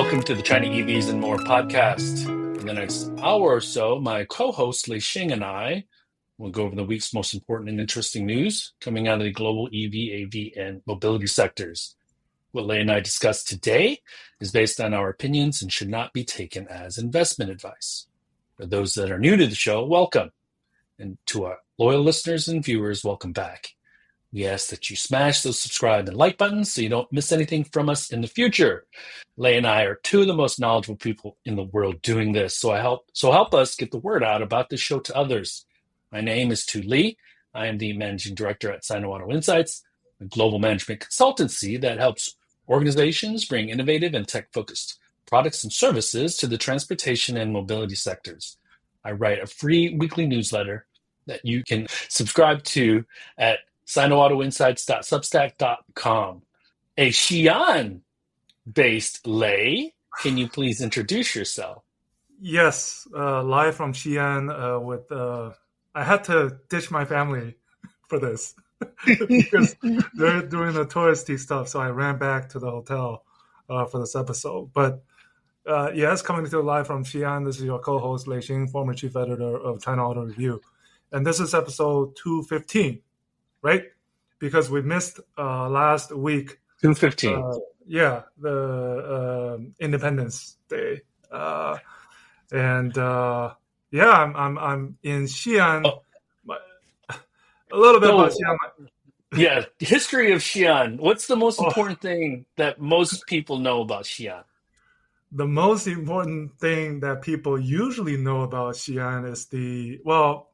Welcome to the China EVs and More podcast. In the next hour or so, my co-host Lei Xing and I will go over the week's most important and interesting news coming out of the global EV, AV, and mobility sectors. What Lei and I discussed today is based on our opinions and should not be taken as investment advice. For those that are new to the show, welcome. And to our loyal listeners and viewers, welcome back. We ask that you smash those subscribe and like buttons so you don't miss anything from us in the future. Lei and I are two of the most knowledgeable people in the world doing this, so help us get the word out about this show to others. My name is Tu Li. I am the managing director at Sino Auto Insights, a global management consultancy that helps organizations bring innovative and tech-focused products and services to the transportation and mobility sectors. I write a free weekly newsletter that you can subscribe to at sinoautoinsights.substack.com. A Xi'an-based Lei, can you please introduce yourself? Yes, live from Xi'an. I had to ditch my family for this because they're doing the touristy stuff, so I ran back to the hotel for this episode. But yes, coming to you live from Xi'an. This is your co-host Lei Xing, former chief editor of China Auto Review, and this is episode 215. Right? Because we missed last week. 215. The Independence Day. I'm in Xi'an. Oh. A little bit about Xi'an. Yeah, history of Xi'an. What's the most important thing that most people know about Xi'an? The most important thing that people usually know about Xi'an is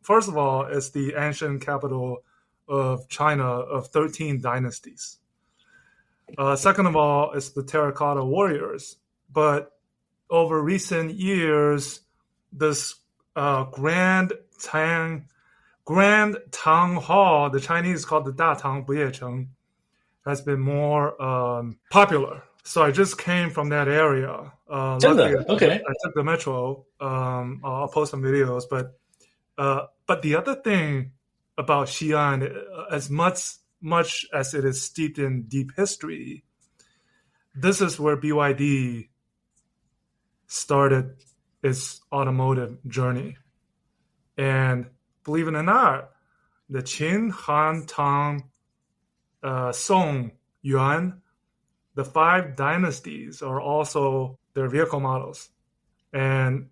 first of all, it's the ancient capital of China of 13 dynasties. Second of all, it's the terracotta warriors. But over recent years, this Grand Tang Hall, the Chinese call the Datang Buyecheng, has been more popular. So I just came from that area. Luckily, okay. I took the metro. I'll post some videos. But the other thing about Xi'an, as much as it is steeped in deep history, this is where BYD started its automotive journey. And believe it or not, the Qin, Han, Tang, Song, Yuan, the 5 dynasties are also their vehicle models. And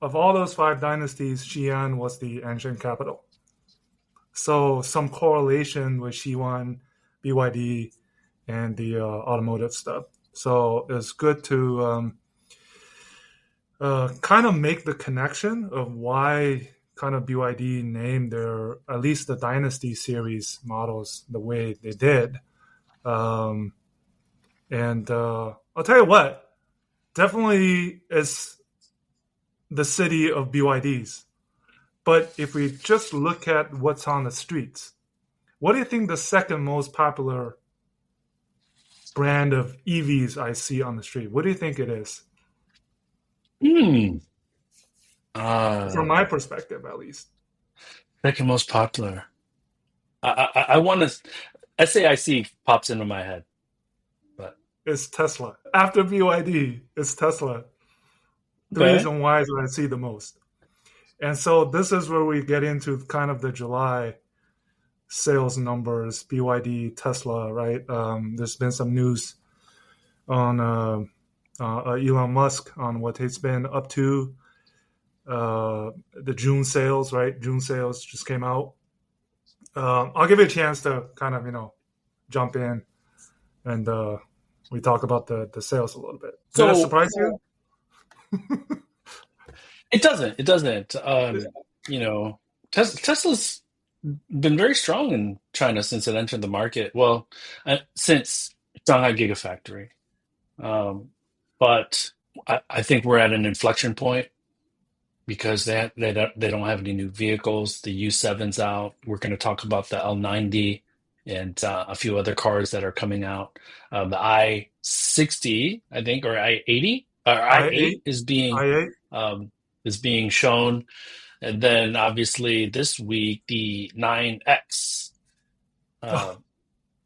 of all those 5 dynasties, Xi'an was the ancient capital. So some correlation with Xi'an, BYD, and the automotive stuff. So it's good to kind of make the connection of why kind of BYD named their, at least the Dynasty series models the way they did. And I'll tell you what, definitely is the city of BYDs. But if we just look at what's on the streets, what do you think the second most popular brand of EVs I see on the street? What do you think it is? From my perspective, at least. Second most popular. I want to. SAIC pops into my head, but it's Tesla. After BYD, it's Tesla. The reason why is what I see the most. And so this is where we get into kind of the July sales numbers, BYD, Tesla, right? There's been some news on Elon Musk on what he's been up to. The June sales, right? June sales just came out. I'll give you a chance to kind of, jump in and we talk about the sales a little bit. Does that surprise you? It doesn't. Tesla's been very strong in China since it entered the market. Well, since Shanghai Gigafactory. But I think we're at an inflection point because they don't have any new vehicles. The U7's out. We're going to talk about the L90 and a few other cars that are coming out. The i60, I think, or i80 or i8 is being shown, and then obviously this week the 9X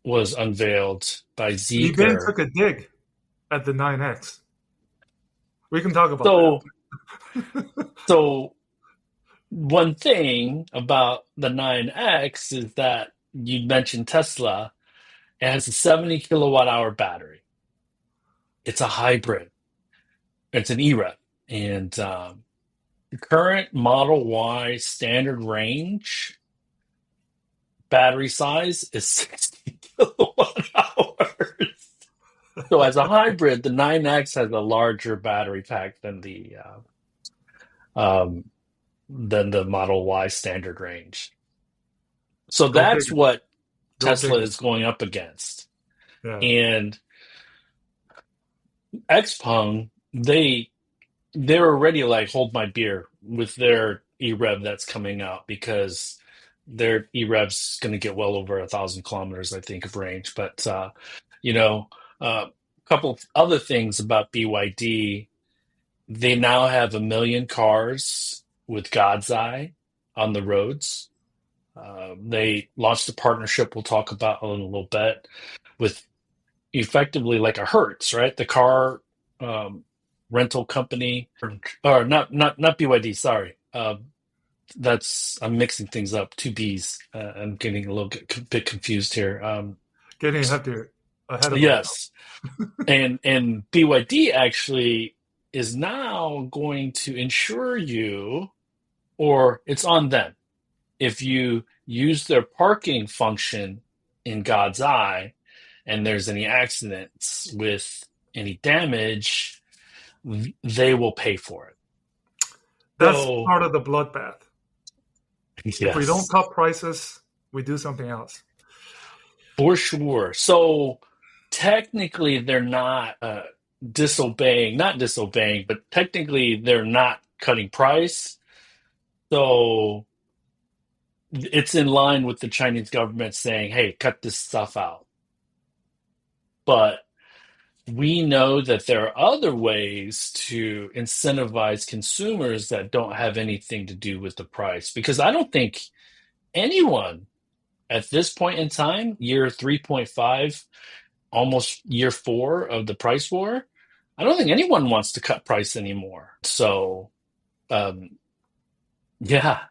was unveiled by Zeekr. Took a dig at the 9X. We can talk about So, that. so one thing about the 9X is that you mentioned Tesla. It has a 70 kilowatt hour battery. It's a hybrid. It's an EREV. And the current Model Y standard range battery size is 60 kilowatt hours. So as a hybrid, the 9X has a larger battery pack um, than the Model Y standard range. So Go that's figure. what Go Tesla figure. is going up against. Yeah. And Xpeng, they're already like hold my beer with their EREV that's coming out because their EREV's going to get well over 1,000 kilometers, I think, of range. But you know, a couple of other things about BYD. They now have 1 million cars with God's Eye on the roads. They launched a partnership we'll talk about in a little bit with effectively like a Hertz, right? The car rental company, or not BYD. Sorry, that's I'm mixing things up. Two B's. I'm getting a little bit confused here. Getting ahead of ourselves. Yes, and BYD actually is now going to insure you, or it's on them if you use their parking function in God's Eye and there's any accidents with any damage, they will pay for it. That's So, part of the bloodbath. If we don't yes, cut prices, we do something else. for sure. So, technically, they're not not disobeying, but technically, they're not cutting price. So, it's in line with the Chinese government saying, hey, cut this stuff out. But we know that there are other ways to incentivize consumers that don't have anything to do with the price. Because I don't think anyone at this point in time, year 3.5, almost year 4 of the price war, I don't think anyone wants to cut price anymore. So, um, yeah,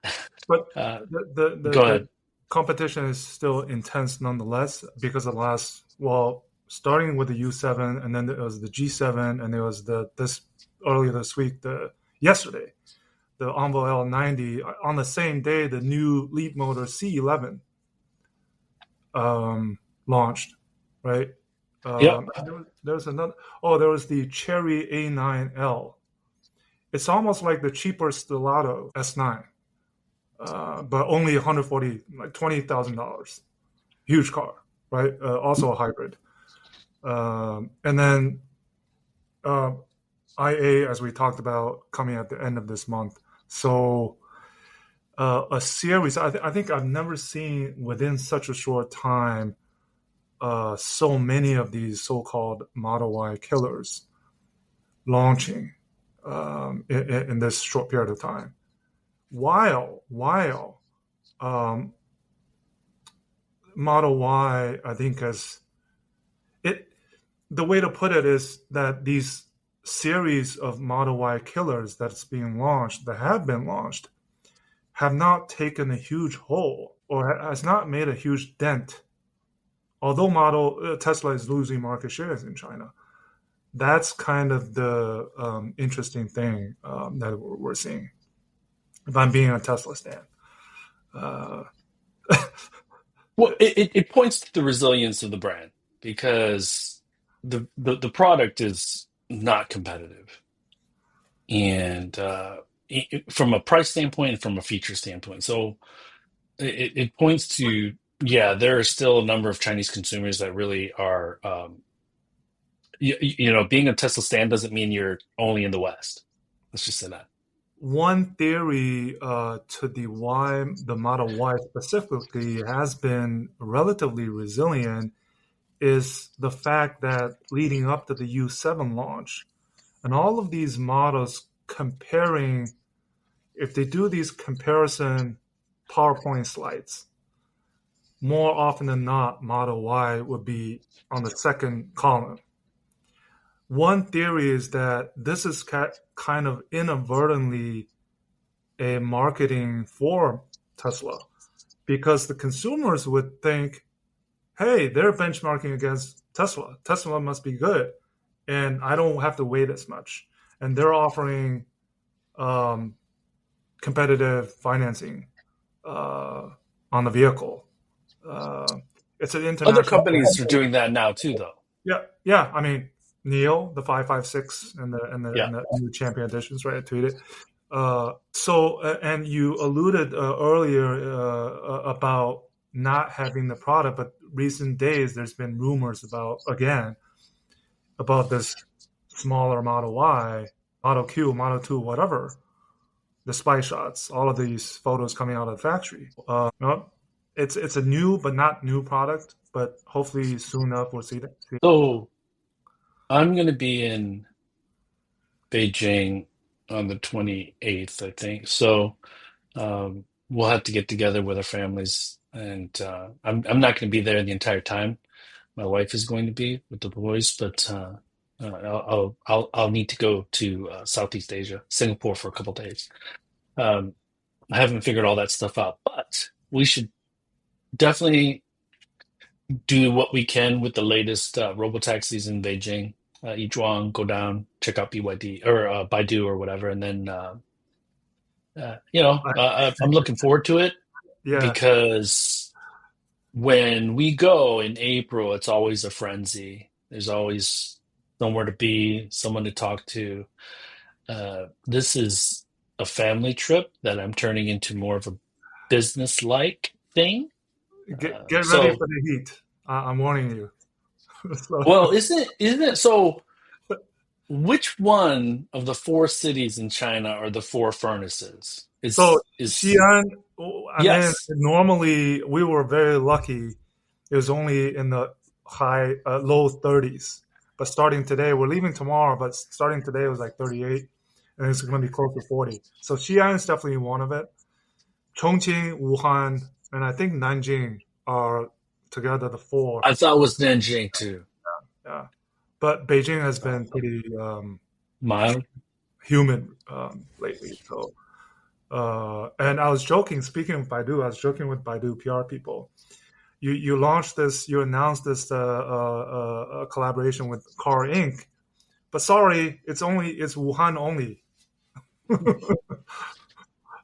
But uh, the go ahead. competition is still intense nonetheless because of the last, well, starting with the U7, and then there was the G7, and there was this earlier this week, yesterday, the Onvo L90. On the same day, the new Leapmotor C11 launched, right? Yep. There was another. Oh, there was the Chery A9L. It's almost like the cheaper Stellato S9, but only 140, like $20,000. Huge car, right? Also a hybrid. And then IA, as we talked about, coming at the end of this month. So a series. I think I've never seen within such a short time so many of these so-called Model Y killers launching in this short period of time. While Model Y, I think, has it. The way to put it is that these series of Model Y killers that's being launched, that have been launched, have not taken a huge hole or has not made a huge dent. Although Tesla is losing market shares in China, that's kind of the interesting thing that we're seeing. If I'm being a Tesla stan, uh, Well, it points to the resilience of the brand because the product is not competitive, and from a price standpoint and from a feature standpoint. So it points to, yeah, there are still a number of Chinese consumers that really are, being a Tesla stand doesn't mean you're only in the West. Let's just say that. one theory to the Model Y specifically has been relatively resilient is the fact that leading up to the U7 launch, and all of these models comparing, if they do these comparison PowerPoint slides, more often than not, Model Y would be on the second column. one theory is that this is kind of inadvertently a marketing for Tesla because the consumers would think, hey, they're benchmarking against Tesla. Tesla must be good, and I don't have to wait as much. And they're offering competitive financing on the vehicle. It's an Other international. companies are doing that now too, though. Yeah. I mean, Neo, the 556, and Yeah. the new Champion editions, right? I tweeted. And you alluded earlier about not having the product, but recent days there's been rumors about this smaller Model Y, Model Q, Model 2, whatever, the spy shots, all of these photos coming out of the factory. No, it's a new but not new product, but hopefully soon enough we'll see that. So I'm going to be in Beijing on the 28th, I think. So we'll have to get together with our families, and I'm not going to be there the entire time. My wife is going to be with the boys, but I'll need to go to Southeast Asia, Singapore for a couple days. I haven't figured all that stuff out, but we should definitely do what we can with the latest robotaxis in Beijing. Yizhuang, go down, check out BYD or Baidu or whatever, and then I'm looking forward to it Yeah, because when we go in April, it's always a frenzy. There's always somewhere to be, someone to talk to. This is a family trip that I'm turning into more of a business-like thing. get ready So, for the heat. I'm warning you. So, well, isn't it so? Which one of the four cities in China are the four furnaces? so Is Xi'an, I mean, Yes. normally we were very lucky. It was only in the low 30s. But starting today, we're leaving tomorrow, but starting today it was like 38, and it's going to be close to 40. So Xi'an is definitely one of it. Chongqing, Wuhan, and I think Nanjing are together the four. I thought it was Nanjing too. Yeah. But Beijing has been pretty Mild. humid lately. So, and I was joking. Speaking of Baidu, I was joking with Baidu PR people. You launched this, you announced this collaboration with Car Inc. But sorry, it's Wuhan only.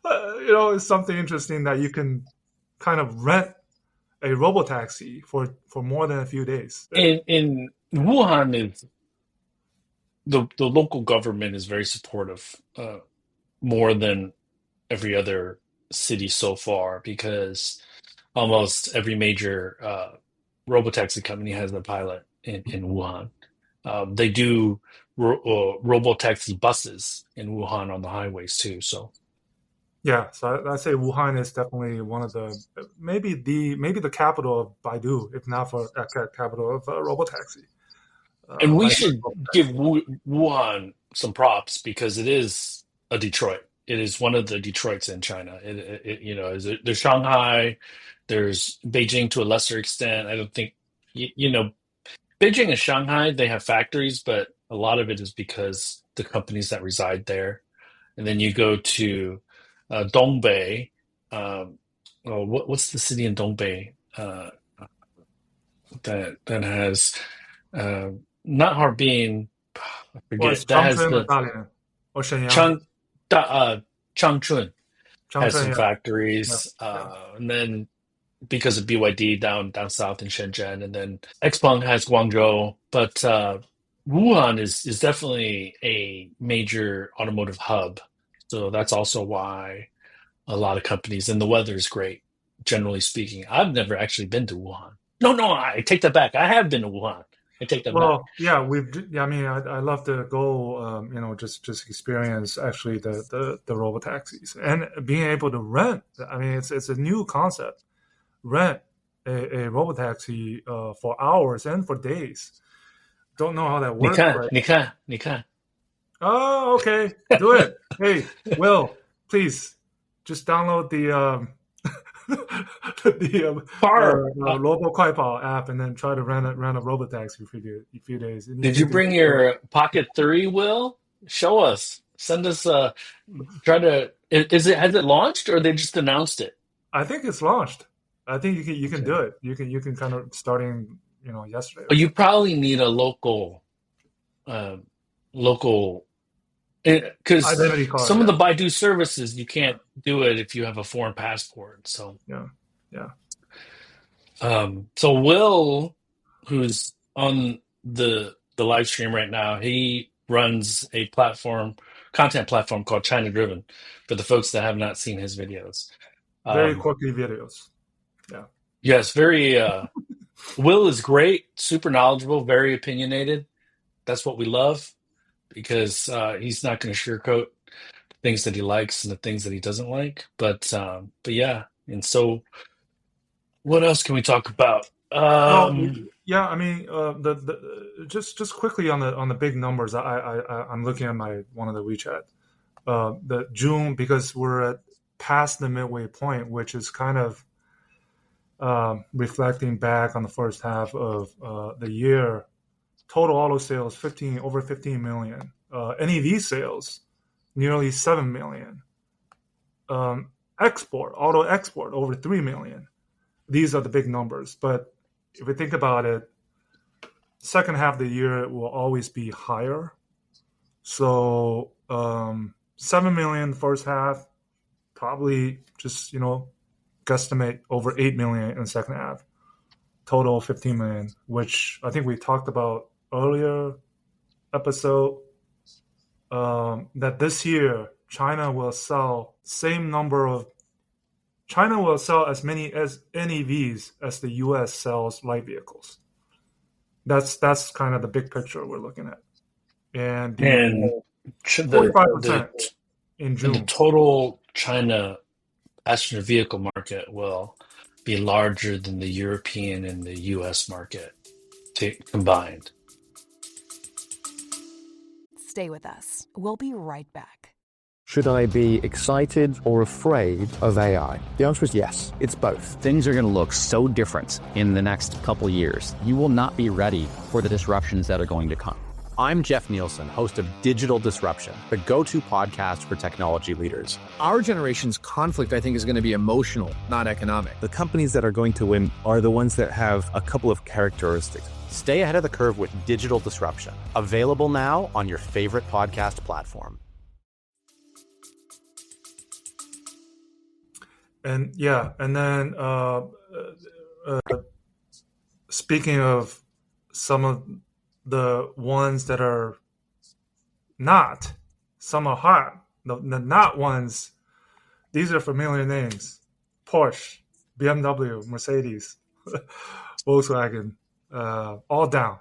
It's something interesting that you can kind of rent a robotaxi for more than a few days. In Wuhan, is the local government is very supportive, more than every other city so far, because almost every major robotaxi company has a pilot in Wuhan. They do robotaxi buses in Wuhan on the highways too. So Yeah, so I say Wuhan is definitely one of the maybe the capital of Baidu, if not for capital of robotaxi. And we Baidu should give Wuhan some props because it is a Detroit. It is one of the Detroits in China. There's Shanghai, there's Beijing to a lesser extent. I don't think, Beijing and Shanghai, they have factories, but a lot of it is because the companies that reside there. And then you go to Dongbei. What's the city in Dongbei that has uh, not Harbin? I or it's forget. That has Changchun or the Dalian or Shenyang. Chang Changchun has Changchun, some yeah, yeah, factories, yeah. and then because of BYD down south in Shenzhen, and then Xpeng has Guangzhou, but Wuhan is definitely a major automotive hub. So that's also why a lot of companies, and the weather is great, generally speaking. I've never actually been to Wuhan. No, I take that back. I have been to Wuhan. I take that back. Well, yeah, yeah, I mean, I love to go, just experience actually the robo taxis and being able to rent. I mean, it's a new concept. Rent a robo taxi for hours and for days. Don't know how that 你 works, 看，but 你看，你看。oh, okay, do it. Hey, Will, please just download the Car. Lobo Kuaipao app and then try to rent a robotaxi for a few days. And you Did can you do bring your Pocket 3, Will? Show us. Send us try to is it has it launched or they just announced it? I think it's launched. I think you can Okay. do it. You can kind of starting yesterday or But you something. probably need a uh, local because Identity card. some of the Yeah, Baidu services you yeah, can't do it if you have a foreign passport. So yeah, yeah. so Will, who's on the live stream right now, he runs a content platform called China Driven for the folks that have not seen his videos. Very Um, quirky videos. Yeah. yes, very Will is great, super knowledgeable, very opinionated. That's what we love because he's not going to sugarcoat things that he likes and the things that he doesn't like. But yeah, and so what else can we talk about? Well, yeah. I mean, the just quickly on the big numbers. I'm looking at my one of the WeChat. The June, because we're at past the midway point, which is kind of reflecting back on the first half of the year. Total auto sales over 15 million. NEV sales nearly 7 million. Auto export over 3 million. These are the big numbers. But if we think about it, second half of the year will always be higher. So 7 million first half, probably just guesstimate over 8 million in the second half. Total 15 million, which I think we talked about earlier episode. That this year China will sell as many as NEVs as the U.S. sells light vehicles. That's kind of the big picture we're looking at, and and the the 45% in the June. total China passenger vehicle market will be larger than the European and the US market combined. Stay with us. We'll be right back. Should I be excited or afraid of AI? The answer is yes, it's both. Things are going to look so different in the next couple years. You will not be ready for the disruptions that are going to come. I'm Jeff Nielsen, host of Digital Disruption, the go-to podcast for technology leaders. Our generation's conflict, I think, is going to be emotional, not economic. The companies that are going to win are the ones that have a couple of characteristics. Stay ahead of the curve with Digital Disruption, available now on your favorite podcast platform. And yeah, and then speaking of some of the ones that are not, some are hot. The not ones, these are familiar names: Porsche, BMW, Mercedes, Volkswagen, all down,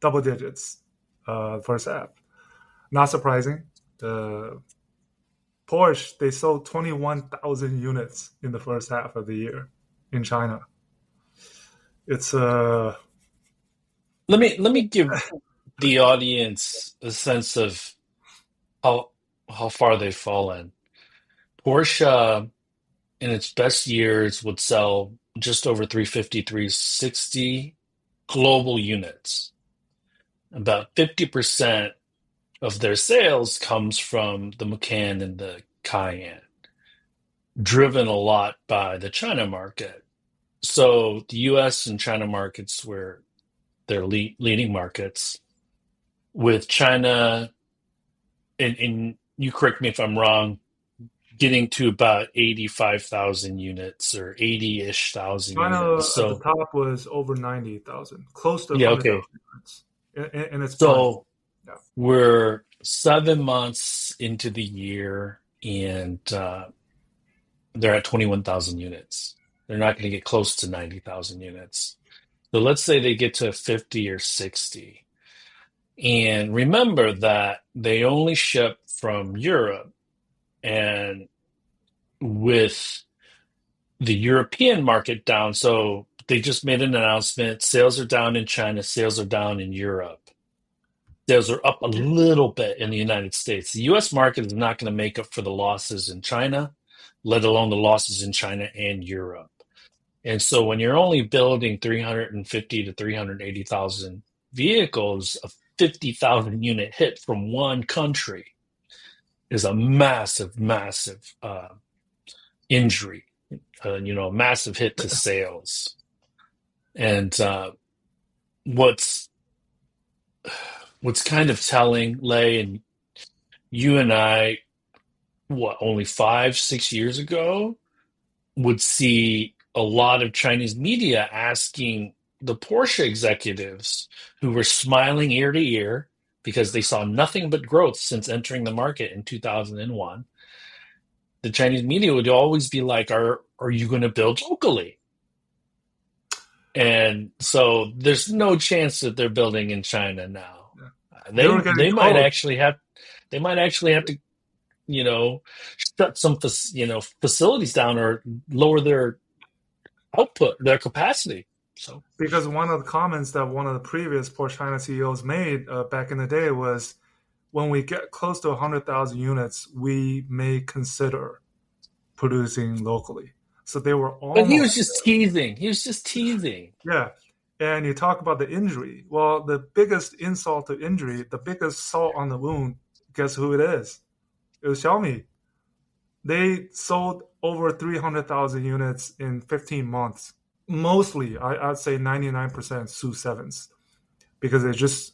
double digits. First half, not surprising. The Porsche, they sold 21,000 units in the first half of the year in China. It's Let me give the audience a sense of how far they've fallen. Porsche in its best years would sell just over 350, 360 global units. About 50% of their sales comes from the Macan and the Cayenne, driven a lot by the China market. So the US and China markets were their leading markets, with China, and you correct me if I'm wrong, getting to about 85,000 units or 80-ish thousand China units. at the So top was over 90,000, close to yeah, okay. 100,000 units in its prime. So Yeah. we're 7 months into the year and they're at 21,000 units. They're not going to get close to 90,000 units. So let's say they get to 50 or 60. And remember that they only ship from Europe. And with the European market down, so they just made an announcement. Sales are down in China, sales are down in Europe. Sales are up a little bit in the United States. The US market is not going to make up for the losses in China. let alone the losses in China and Europe. And so when you're only building 350 to 380,000 vehicles, a 50,000 unit hit from one country is a massive, massive injury, massive hit to sales. And what's kind of telling, Lei, and you and I, only 5-6 years ago, would see a lot of Chinese media asking the Porsche executives who were smiling ear to ear because they saw nothing but growth since entering the market in 2001. The Chinese media would always be like, are you going to build locally? And so there's no chance that they're building in China now. They might actually have to, shut some facilities down or lower their output, their capacity. So because one of the comments that one of the previous Porsche China CEOs made back in the day was, when we get close to 100,000 units, we may consider producing locally. So they were almost. But he was just teasing. Yeah. And you talk about the injury. Well, the biggest insult to injury, the biggest salt on the wound, guess who it is? It was Xiaomi. They sold over 300,000 units in 15 months. Mostly, I'd say 99% SU7s, because they just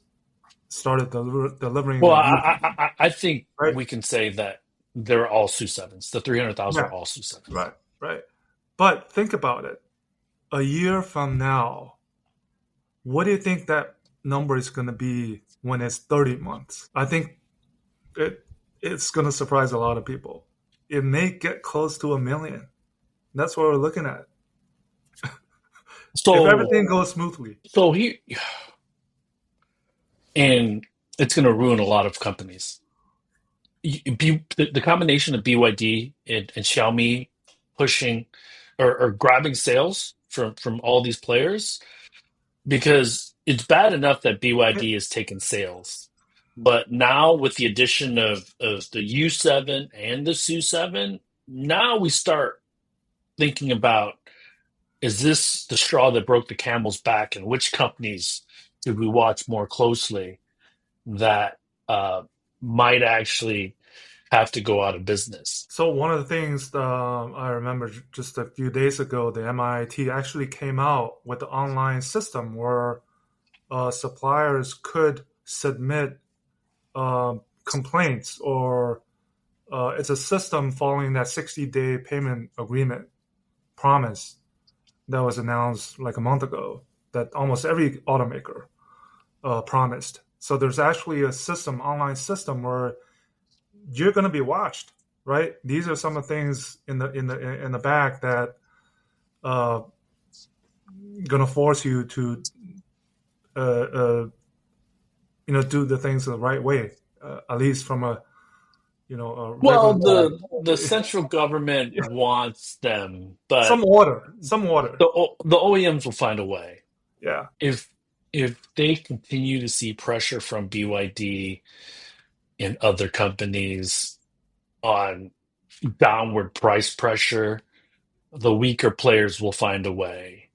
started delivering. Well, I think we can say that they're all SU7s. The 300,000 are all SU7s. Right. But think about it. A year from now, what do you think that number is going to be when it's 30 months? I think it's going to surprise a lot of people. It may get close to 1 million. That's what we're looking at. So if everything goes smoothly. And it's going to ruin a lot of companies. The combination of BYD and Xiaomi pushing or grabbing sales from all these players, because it's bad enough that BYD has taken sales. But now with the addition of the U7 and the SU7, now we start thinking about, is this the straw that broke the camel's back, and which companies should we watch more closely that might actually have to go out of business? So one of the things I remember just a few days ago, the MIT actually came out with the online system where suppliers could submit complaints, or it's a system following that 60-day payment agreement promise that was announced like a month ago that almost every automaker promised. So there's actually a system, online system, where you're going to be watched, right? These are some of the things in the back that going to force you to do the things the right way, at least from a the central government wants them, but some order. The OEMs will find a way. Yeah. If they continue to see pressure from BYD and other companies on downward price pressure, the weaker players will find a way,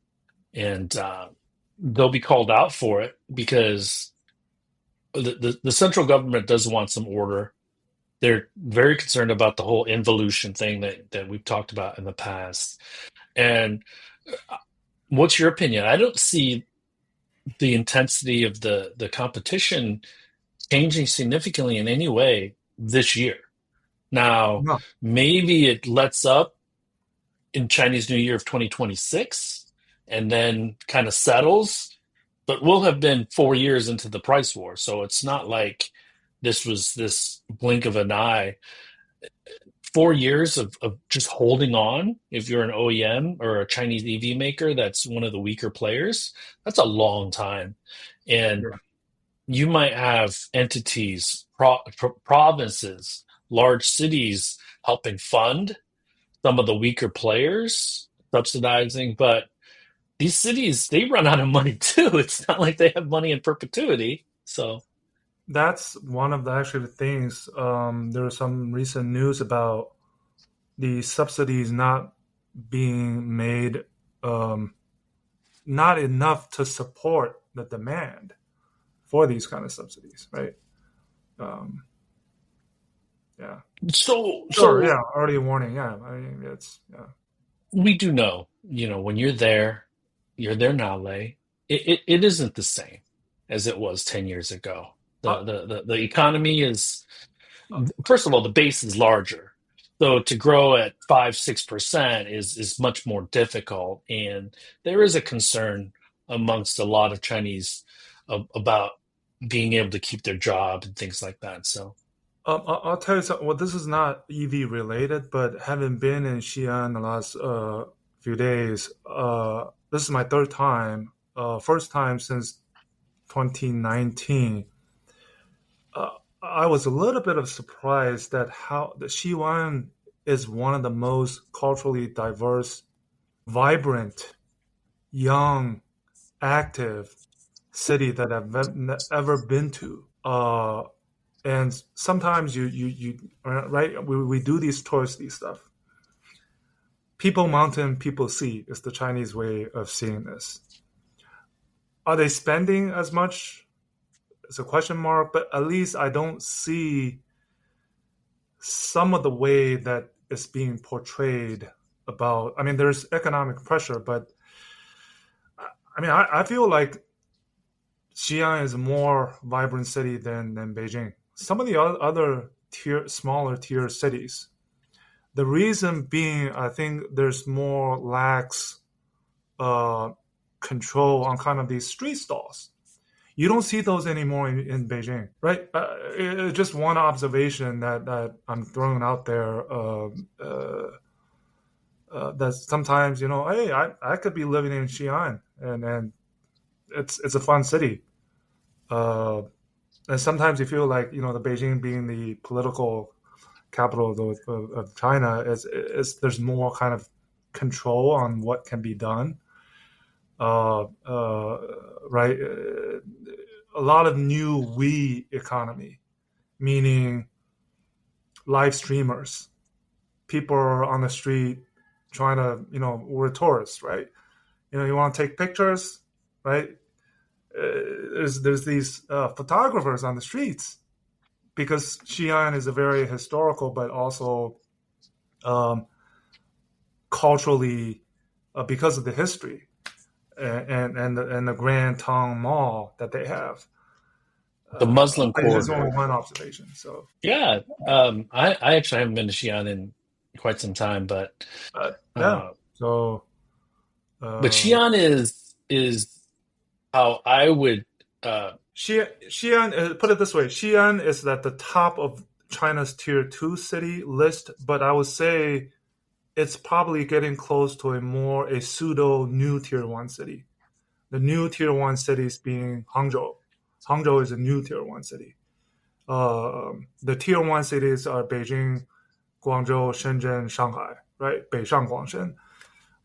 and they'll be called out for it, because the central government does want some order. They're very concerned about the whole involution thing that we've talked about in the past. And what's your opinion? I don't see the intensity of the competition changing significantly in any way this year. Now, maybe it lets up in Chinese New Year of 2026 and then kind of settles, but we'll have been 4 years into the price war. So it's not like this was this blink of an eye. 4 years of just holding on, if you're an OEM or a Chinese EV maker that's one of the weaker players, that's a long time. And you might have entities, provinces, large cities helping fund some of the weaker players, subsidizing, but these cities, they run out of money too. It's not like they have money in perpetuity. So that's one of the actual things. There was some recent news about the subsidies not being made not enough to support the demand for these kind of subsidies, right? Yeah. So Sure. Yeah. Early warning. Yeah. I mean, it's yeah. we do know, when you're there now, Lei. It isn't the same as it was 10 years ago. Uh, The economy is, first of all, the base is larger. So to grow at 5-6% is much more difficult. And there is a concern amongst a lot of Chinese about being able to keep their job and things like that. So I'll tell you something. Well, this is not EV related, but having been in Xi'an the last few days, this is my third time. First time since 2019. I was a little bit of surprised that how the Xi'an is one of the most culturally diverse, vibrant, young, active city that I've ever been to. And sometimes you right, we do these touristy stuff. People mountain, people sea is the Chinese way of seeing this. Are they spending as much? It's a question mark, but at least I don't see some of the way that it's being portrayed about. I mean, there's economic pressure, but I mean, I feel like Xi'an is a more vibrant city than Beijing. Some of the other smaller tier cities. The reason being, I think there's more lax control on kind of these street stalls. You don't see those anymore in Beijing, right? Just one observation that I'm throwing out there. That sometimes, hey, I could be living in Xi'an, and it's a fun city. And sometimes you feel like, the Beijing being the political capital of China is there's more kind of control on what can be done. Right. A lot of new we economy, meaning live streamers, people are on the street trying to, we're tourists, right? You want to take pictures, right? There's these photographers on the streets because Xi'an is a very historical, but also culturally, because of the history and the Grand Tong Mall that they have. the Muslim There's corridor. only one observation. So Yeah, I actually haven't been to Xi'an in quite some time, but yeah. So but Xi'an is how I would. Xi'an, put it this way, Xi'an is at the top of China's tier 2 city list, but I would say it's probably getting close to a pseudo new tier 1 city. The new tier 1 cities being Hangzhou. Hangzhou is a new tier 1 city. The tier 1 cities are Beijing, Guangzhou, Shenzhen, Shanghai, right? Beishang, Guangshen.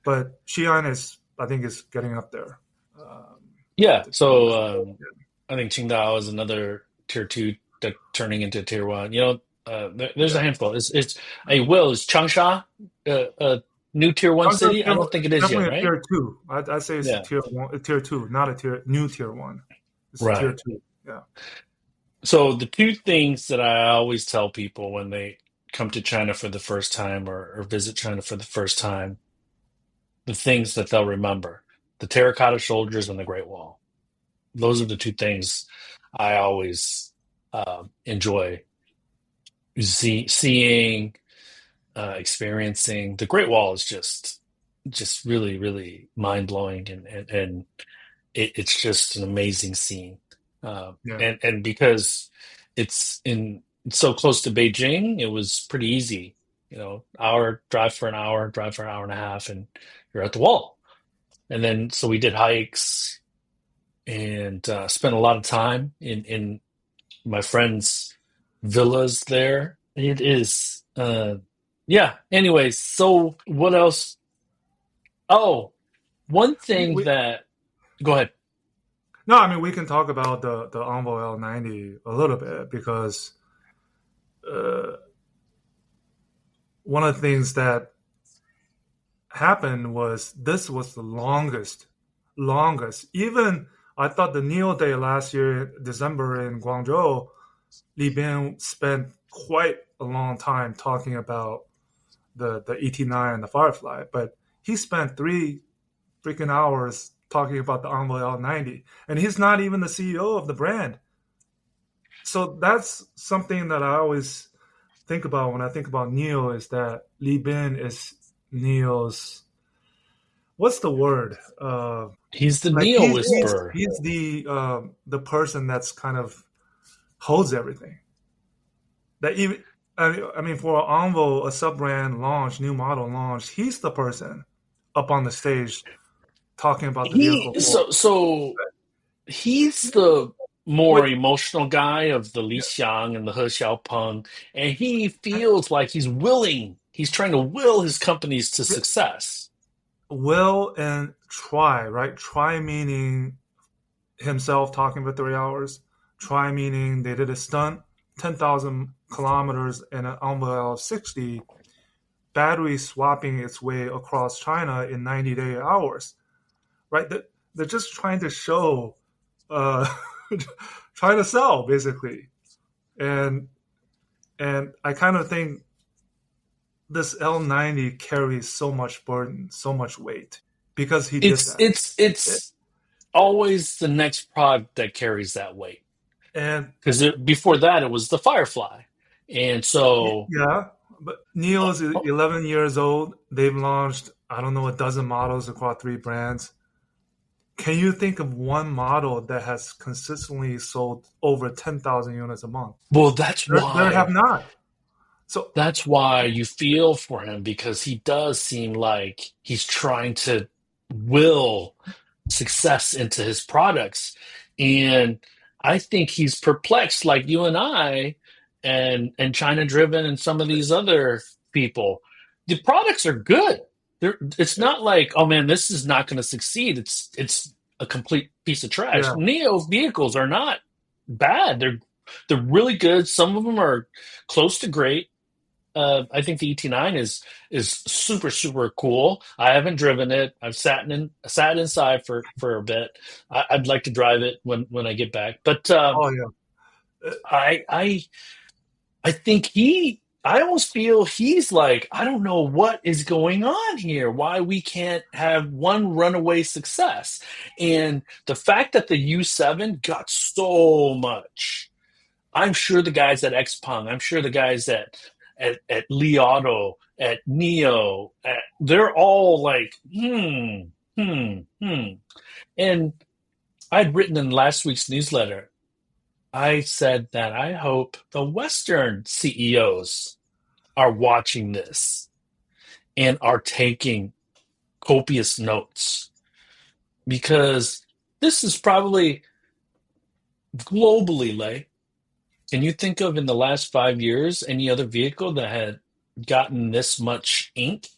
But Xi'an I think is getting up there. Yeah, so I think Qingdao is another tier 2 that turning into tier 1. There's a handful. Is Changsha a new tier 1 city? I don't think it is yet, Definitely right? a tier 2. I'd say it's Yeah. tier 2, not a new tier 1. It's Right. tier 2. Yeah. So the two things that I always tell people when they come to China for the first time or visit China for the first time, the things that they'll remember: the terracotta soldiers and the Great Wall. Those are the two things I always enjoy seeing, experiencing. The Great Wall is just really, really mind-blowing, and it's just an amazing scene. And because it's so close to Beijing, it was pretty easy. Drive for an hour and a half, and you're at the wall. And then so we did hikes and spent a lot of time in my friends' villas there. It is, yeah. Anyways, so what else? Oh, one thing that. Go ahead. No, I mean, we can talk about the Onvo L90 a little bit because one of the things that happened was this was the longest. Even I thought the Neo Day last year, December in Guangzhou, Li Bin spent quite a long time talking about the ET9 and the Firefly, but he spent 3 freaking hours talking about the Onvo L90, and he's not even the CEO of the brand. So that's something that I always think about when I think about NIO, is that Li Bin is NIO's, what's the word? He's the Like Neo whisperer. he's the person that's kind of holds everything. That even I mean, for Onvo, a sub brand launch, new model launch, he's the person up on the stage talking about the vehicle. So he's the more emotional guy of the Li Xiang and the He Xiaopeng, and he feels like he's trying to will his companies to success. Will and try, right? Try meaning himself talking for 3 hours. Try meaning they did a stunt, 10,000 kilometers in an Onvo L60, battery swapping its way across China in 90 hours, right? They're just trying to show, trying to sell, basically. And I kind of think this L90 carries so much burden, so much weight, because he did that. It's always the next product that carries that weight. And because before that it was the Firefly, and so yeah, but NIO is 11 years old. They've launched, I don't know, a dozen models across 3 brands. Can you think of one model that has consistently sold over 10,000 units a month? Well, that's why There have not. So that's why you feel for him, because he does seem like he's trying to will success into his products, and I think he's perplexed, like you and I, and China Driven and some of these other people. The products are good. It's not like, oh man, this is not going to succeed. It's a complete piece of trash. yeah, Neo vehicles are not bad. They're really good. Some of them are close to great. I think the ET9 is super super cool. I haven't driven it. I've sat inside for a bit. I'd like to drive it when I get back. But oh yeah, I think I almost feel he's like, I don't know what is going on here. Why we can't have one runaway success. And the fact that the U7 got so much, I'm sure the guys at Xpeng, I'm sure the guys at Li Auto, at Neo, they're all like, And I'd written in last week's newsletter, I said that I hope the Western CEOs are watching this and are taking copious notes, because this is probably globally, Lei. Can you think of, in the last 5 years, any other vehicle that had gotten this much ink?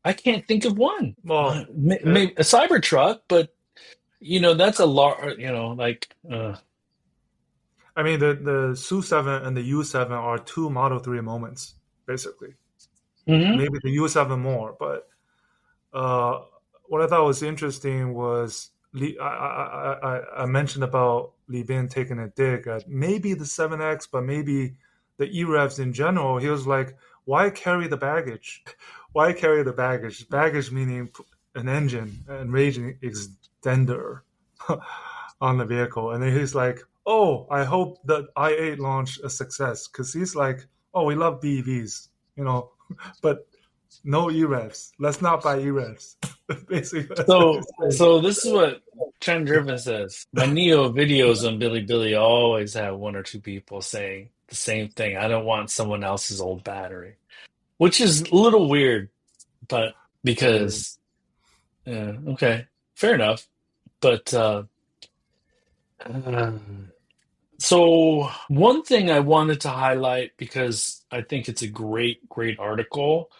I can't think of one. well, Maybe a Cybertruck, but that's a large, I mean, the SU7 and the U7 are 2 Model 3 moments, basically. mhm. Maybe the U7 more, but what I thought was interesting was I mentioned about Li Bin taking a dig at maybe the 7X, but maybe the EREVs in general. He was like, why carry the baggage? Why carry the baggage? Baggage meaning an engine and range extender on the vehicle. And then he's like, oh, I hope that i8 launch a success, because he's like, oh, we love BEVs, but no EREVs. Let's not buy EREVs. Basically, that's what he's saying. So this is what Chen Driven says. My Neo videos on Billy always have one or two people saying the same thing. I don't want someone else's old battery, which is a little weird, but because, okay, fair enough. But so one thing I wanted to highlight, because I think it's a great article,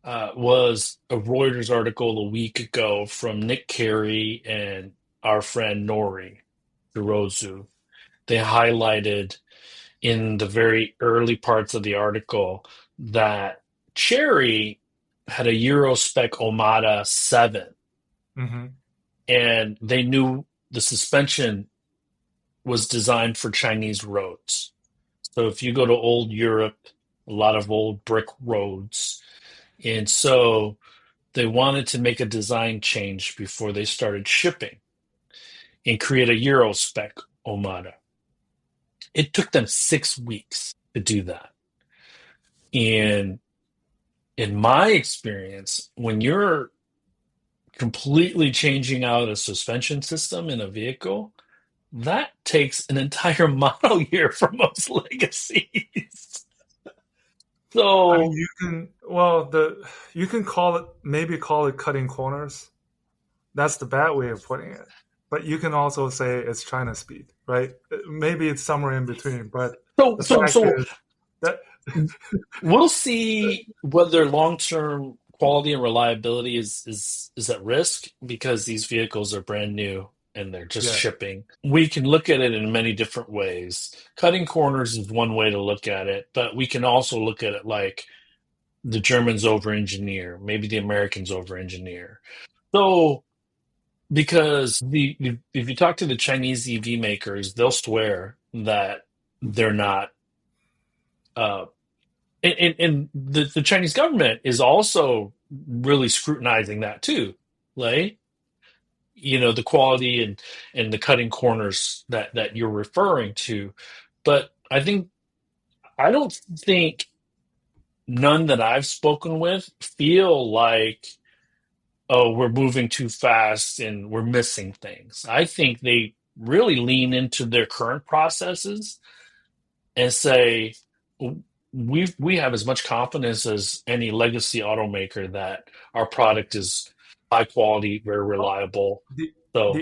was a Reuters article a week ago from Nick Carey and our friend Nori Hirozu. They highlighted in the very early parts of the article that Chery had a Euro spec Omada 7, Mm-hmm. and they knew the suspension was designed for Chinese roads. So if you go to old Europe, a lot of old brick roads. And so they wanted to make a design change before they started shipping and create a Euro spec Omada. It took them 6 weeks to do that. And in my experience, when you're completely changing out a suspension system in a vehicle, that takes an entire model year for most legacies. I mean, So, you can call it cutting corners. That's the bad way of putting it. But you can also say it's China speed, right? Maybe it's somewhere in between. But the fact is that we'll see whether long-term quality and reliability is at risk because these vehicles are brand new and they're just yeah, shipping. We can look at it in many different ways. Cutting corners is one way to look at it, but we can also look at it like the Germans over-engineer, maybe the Americans over-engineer. So, because if you talk to the Chinese EV makers, they'll swear that they're not. And the Chinese government is also really scrutinizing that too, like the quality and the cutting corners that you're referring to. But I don't think none that I've spoken with feel like, oh, we're moving too fast and we're missing things. I think they really lean into their current processes and say, we have as much confidence as any legacy automaker that our product is high quality, very reliable. the So,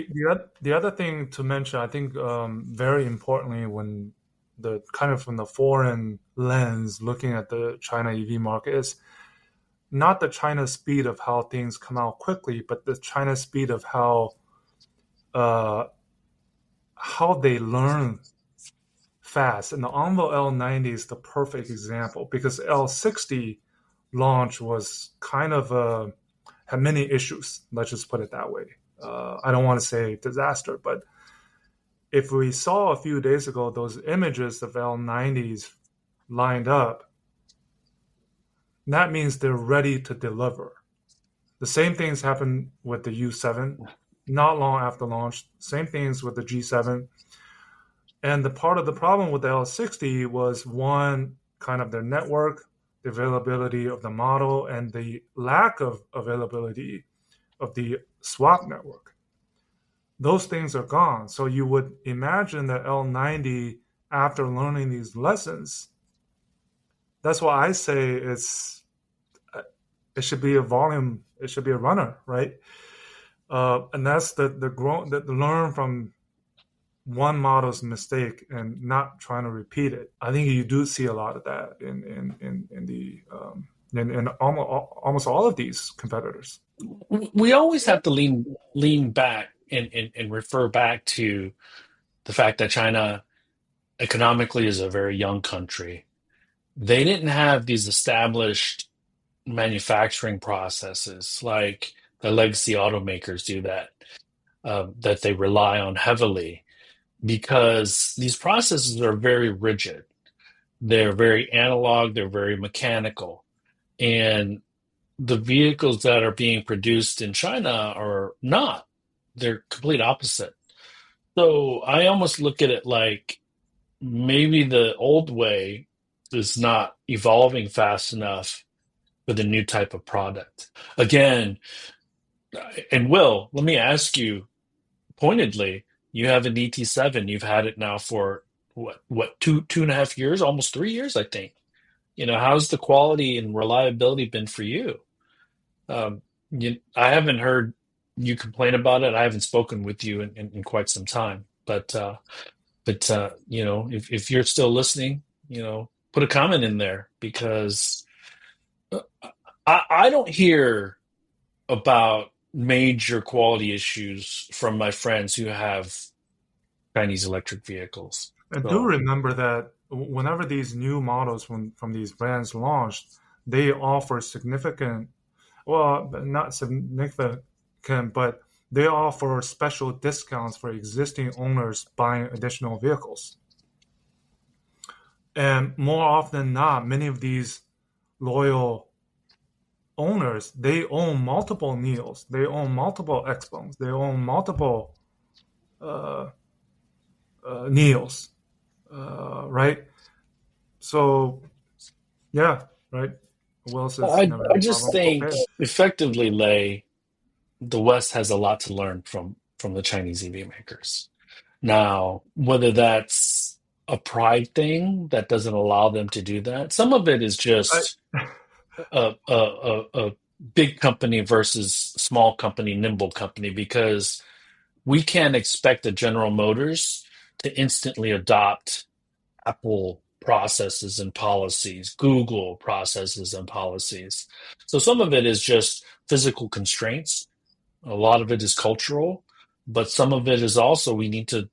the other thing to mention, I think, very importantly, when the kind of from the foreign lens looking at the China EV market is not the China speed of how things come out quickly, but the China speed of uh, how they learn fast. And the Onvo L90 is the perfect example because L60 launch was kind of had many issues. Let's just put it that way. I don't want to say disaster, but if we saw a few days ago those images of L90s lined up, that means they're ready to deliver. The same things happened with the U7 not long after launch. Same things with the G7. And the part of the problem with the L60 was one, kind of their network, the availability of the model, and the lack of availability of the swap network. Those things are gone. So you would imagine that L90, after learning these lessons, that's why I say it should be a volume, it should be a runner, right? And that's the learn from one model's mistake and not trying to repeat it. I think you do see a lot of that in almost all of these competitors. we always have to lean back and refer back to the fact that China economically is a very young country. They didn't have these established manufacturing processes like the legacy automakers do that they rely on heavily because these processes are very rigid. They're very analog, they're very mechanical. And the vehicles that are being produced in China are not. They're complete opposite. So I almost look at it like maybe the old way is not evolving fast enough for the new type of product. Again, and Will, let me ask you pointedly, you have an ET7, you've had it now for two and a half years, almost 3 years, I think. How's the quality and reliability been for you? I haven't heard you complain about it. I haven't spoken with you in quite some time, but if you're still listening, put a comment in there because I don't hear about major quality issues from my friends who have Chinese electric vehicles. And So, do remember that whenever these new models from these brands launched, they offer significant, well, not significant, but they offer special discounts for existing owners buying additional vehicles. And more often than not, many of these loyal owners, they own multiple Neos, they own multiple Xpengs, they own multiple Neos, right? So, yeah, right. Will says I never had a just problem. think Okay. effectively, Lay, the West has a lot to learn from the Chinese EV makers. Now, whether that's a pride thing that doesn't allow them to do that, some of it is I, just a big company versus small company, nimble company, because we can't expect the General Motors to instantly adopt Apple processes and policies, Google processes and policies. So some of it is just physical constraints. A lot of it is cultural, but some of it is also we need to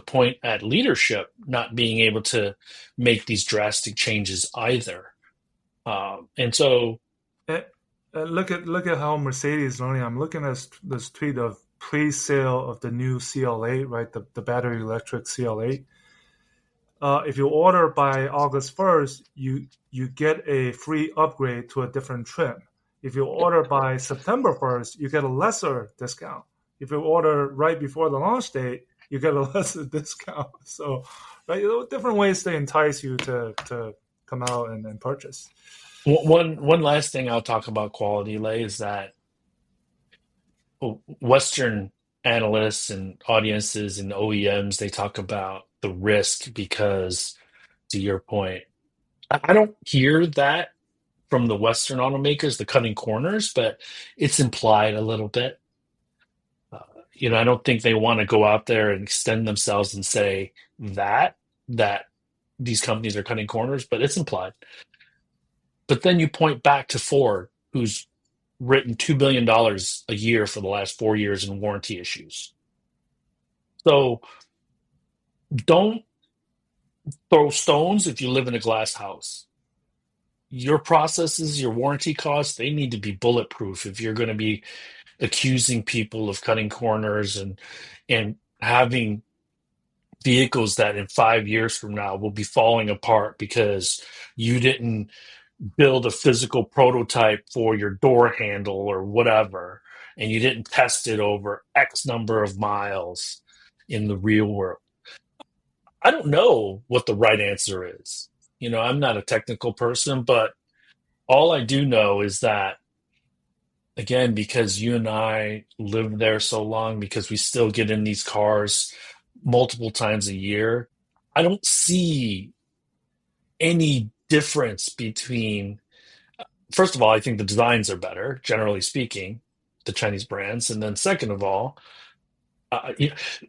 point at leadership not being able to make these drastic changes either. And so, eh, look at how Mercedes learning. I'm looking at this tweet of pre-sale of the new CL8, right? The battery electric CL8. If you order by August 1st, you get a free upgrade to a different trim. If you order by September 1st, you get a lesser discount. If you order right before the launch date, you get a lesser discount. So, right, different ways to entice you to come out and purchase. one last thing I'll talk about quality, Lay, is that Western analysts and audiences and OEMs, they talk about the risk because, to your point, I don't hear that from the Western automakers, the cutting corners, but it's implied a little bit. I don't think they want to go out there and extend themselves and say that these companies are cutting corners, but it's implied. But then you point back to Ford, who's written $2 billion a year for the last 4 years in warranty issues. So don't throw stones if you live in a glass house. Your processes, your warranty costs, they need to be bulletproof if you're going to be accusing people of cutting corners and having vehicles that in 5 years from now will be falling apart because you didn't build a physical prototype for your door handle or whatever, and you didn't test it over X number of miles in the real world. I don't know what the right answer is. I'm not a technical person, but all I do know is that, again, because you and I live there so long, because we still get in these cars multiple times a year, I don't see any difference between, first of all, I think the designs are better, generally speaking, the Chinese brands. And then second of all, if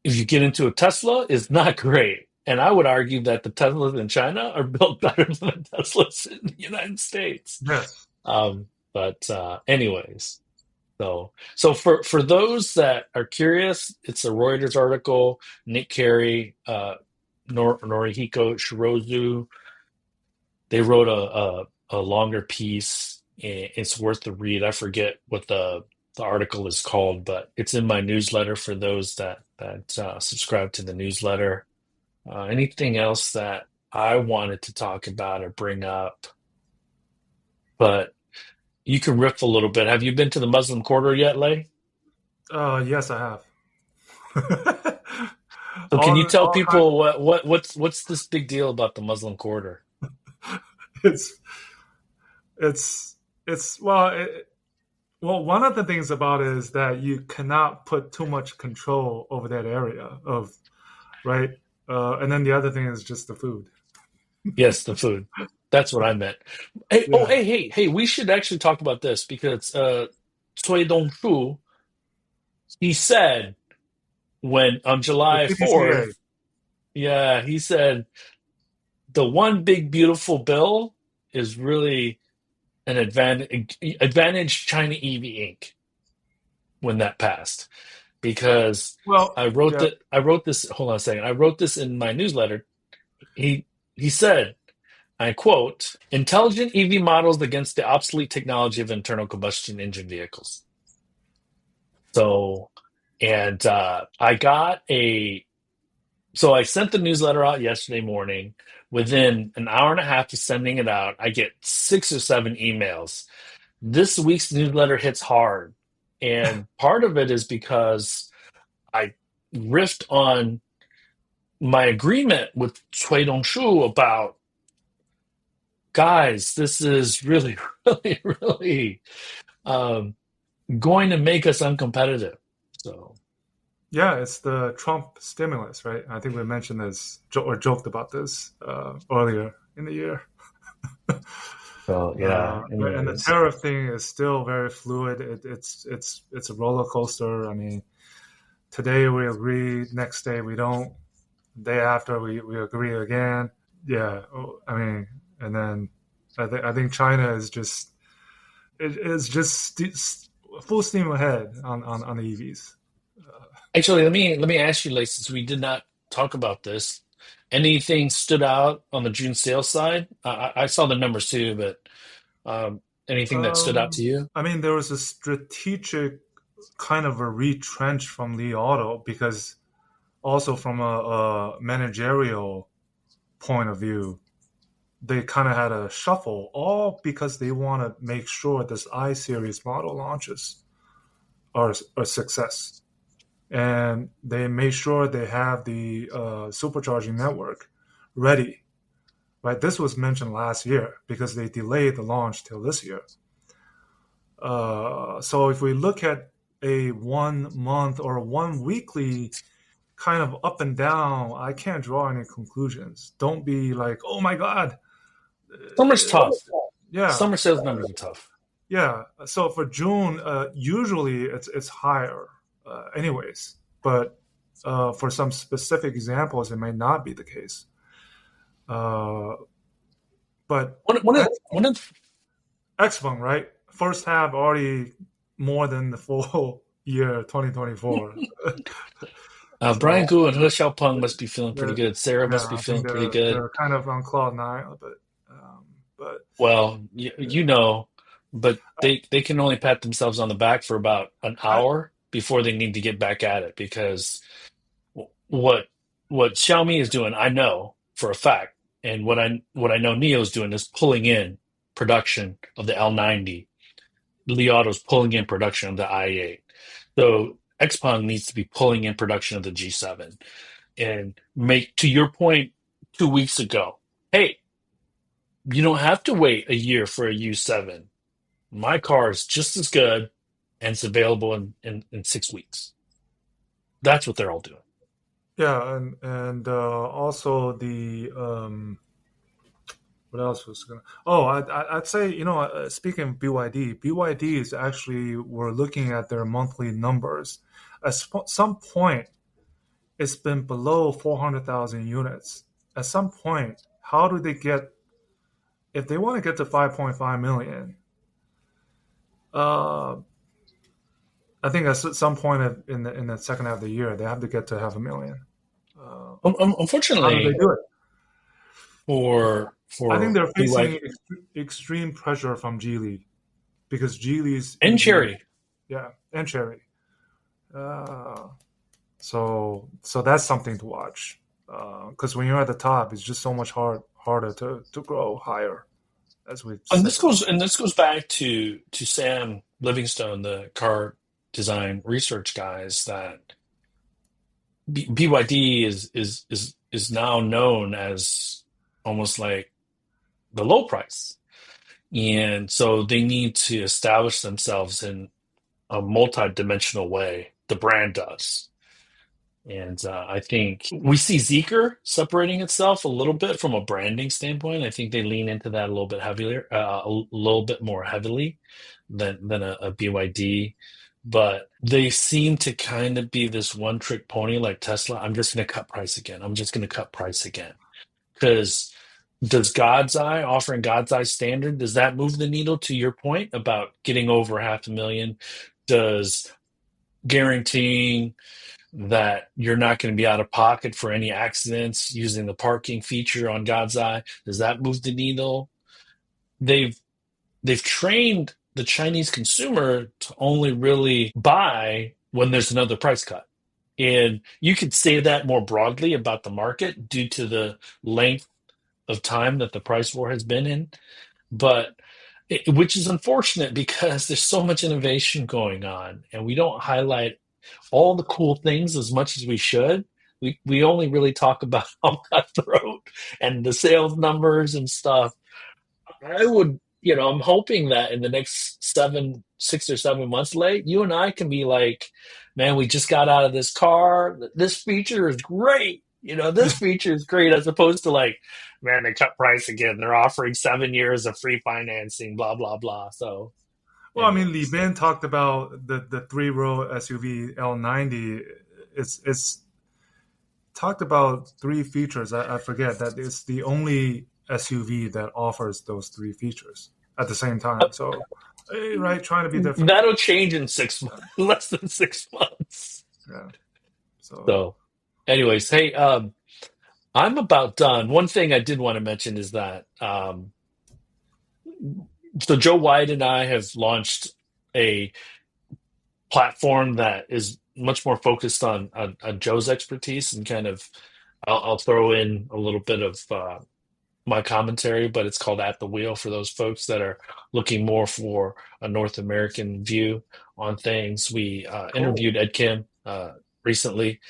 you get into a Tesla, it's not great. And I would argue that the Teslas in China are built better than the Teslas in the United States. Yes. But anyways, so for those that are curious, it's a Reuters article. Nick Carey, Norihiko Shirozu, they wrote a longer piece. It's worth the read. I forget what the article is called, but it's in my newsletter for those that subscribe to the newsletter. Anything else that I wanted to talk about or bring up? But you can riff a little bit. Have you been to the Muslim Quarter yet, Lay? Yes, I have. So can you tell people what's this big deal about the Muslim Quarter? It's well, one of the things about it is that you cannot put too much control over that area of, right? And then the other thing is just the food. Yes, the food. That's what I meant. Hey, Yeah. hey, we should actually talk about this because Cui Dongshu, he said when on July The 4th, yeah, he said the one big beautiful bill is really an advantage China EV Inc. when that passed. Because Well, I wrote this, hold on a second. I wrote this in my newsletter. He said, I quote, intelligent EV models against the obsolete technology of internal combustion engine vehicles. So, and so I sent the newsletter out yesterday morning. Within an hour and a half of sending it out, I get 6 or 7 emails. This week's newsletter hits hard. And part of it is because I riffed on my agreement with Cui Dongshu about, guys, this is really, really, really going to make us uncompetitive. So, Yeah, it's the Trump stimulus, right? I think we mentioned this or joked about this earlier in the year. yeah. And the tariff thing is still very fluid. It's a roller coaster. I mean, today we agree, next day we don't. Day after we agree again. Yeah, I mean, and then I think China is just full steam ahead on the EVs. Actually, let me ask you, like, since we did not talk about this, anything stood out on the June sales side? I saw the numbers too, but anything that stood out to you? I mean, there was a strategic kind of a retrench from Li Auto because also from a managerial point of view, they kind of had a shuffle, all because they want to make sure this I-Series model launches are a success. And they made sure they have the supercharging network ready. Right, this was mentioned last year because they delayed the launch till this year. So if we look at a 1 month or 1 weekly kind of up and down, I can't draw any conclusions. Don't be like, oh my God. Summer's tough. Yeah. Summer sales numbers are tough. Yeah. So for June, usually it's higher anyways. But for some specific examples, it may not be the case. But one of Xpeng, right? First half already more than the full year 2024. Brian Gu and He Xiaopeng must be feeling pretty good. Sarah must be feeling pretty good. They're kind of on cloud nine, but well, you know, but they can only pat themselves on the back for about an hour before they need to get back at it, because what Xiaomi is doing, I know for a fact, and what I know NIO is doing is pulling in production of the L90. Li Auto's pulling in production of the i8. So Xpeng needs to be pulling in production of the G7 and make, to your point 2 weeks ago, hey, you don't have to wait a year for a U7. My car is just as good and it's available in 6 weeks. That's what they're all doing. Yeah, and also the what else was going? Oh, I'd say, speaking of BYD is actually, we're looking at their monthly numbers. At some point, it's been below 400,000 units. At some point, how do they get? If they want to get to 5.5 million, I think at some point in the second half of the year, they have to get to 500,000. Unfortunately, how do they do it? For I think they're facing extreme pressure from Geely, because Geely's and Chery. Yeah, and Chery. So that's something to watch. Because when you're at the top, it's just so much harder to grow higher. And this goes back to Sam Livingstone, the car design research guys, that BYD is now known as almost like the low price, and so they need to establish themselves in a multi-dimensional way. The brand does. And I think we see Zeekr separating itself a little bit from a branding standpoint. I think they lean into that a little bit heavier, a little bit more heavily than a BYD. But they seem to kind of be this one-trick pony like Tesla. I'm just going to cut price again. I'm just going to cut price again. Because does God's Eye, offering God's Eye standard, does that move the needle, to your point about getting over 500,000? Does guaranteeing that you're not going to be out of pocket for any accidents using the parking feature on God's Eye? Does that move the needle? They've trained the Chinese consumer to only really buy when there's another price cut. And you could say that more broadly about the market due to the length of time that the price war has been in, but which is unfortunate because there's so much innovation going on and we don't highlight all the cool things as much as we should. We only really talk about how cutthroat and the sales numbers and stuff. I would, I'm hoping that in the next 6 or 7 months late, you and I can be like, man, we just got out of this car. This feature is great. This feature is great, as opposed to like, man, they cut price again. They're offering 7 years of free financing, blah, blah, blah. So, well, I mean, Li Bin talked about the three-row SUV L90. It's talked about three features. I forget that it's the only SUV that offers those three features at the same time. So, right, trying to be different. That'll change in 6 months, less than 6 months. Yeah. So anyways, hey, I'm about done. One thing I did want to mention is that so Joe White and I have launched a platform that is much more focused on Joe's expertise, and kind of I'll throw in a little bit of my commentary, but it's called At the Wheel for those folks that are looking more for a North American view on things. We interviewed Ed Kim recently.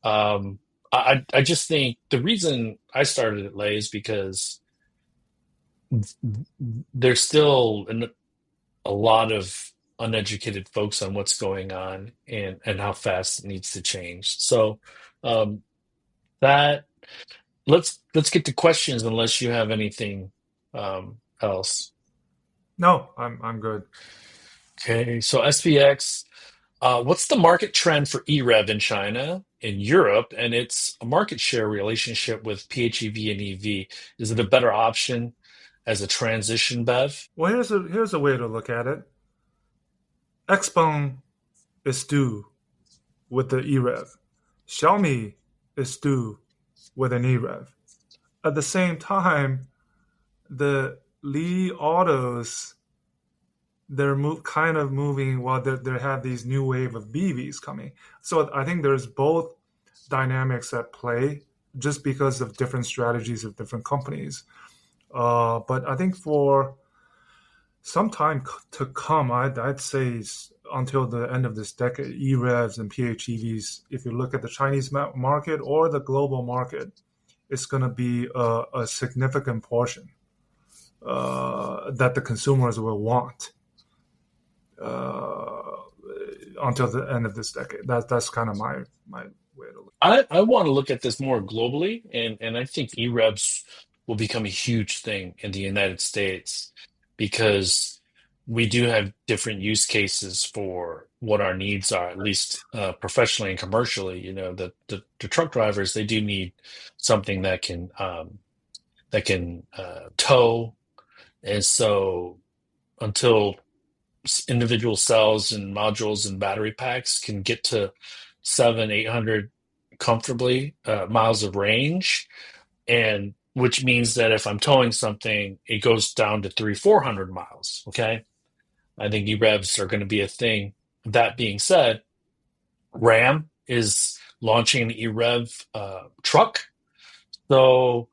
I just think the reason I started at Lay is because there's still a lot of uneducated folks on what's going on and how fast it needs to change. So that let's get to questions unless you have anything else. No, I'm good. Okay, so SVX, what's the market trend for EREV in China, in Europe, and its market share relationship with PHEV and EV? Is it a better option as a transition BEV? Well, here's a way to look at it. Xpeng is due with the EREV. Xiaomi is due with an EREV. At the same time, the Li Autos, they're kind of moving while they have these new wave of BEVs coming. So I think there's both dynamics at play just because of different strategies of different companies. But I think for some time to come, I'd say until the end of this decade, EREVs and PHEVs, if you look at the Chinese market or the global market, it's going to be a significant portion that the consumers will want until the end of this decade. That's kind of my way to look. I want to look at this more globally, and I think EREVs will become a huge thing in the United States because we do have different use cases for what our needs are, at least professionally and commercially. The truck drivers, they do need something that can tow, and so until individual cells and modules and battery packs can get to 700-800 comfortably miles of range, and which means that if I'm towing something, it goes down to 300-400 miles. Okay, I think EREVs are going to be a thing. That being said, Ram is launching an EREV truck, so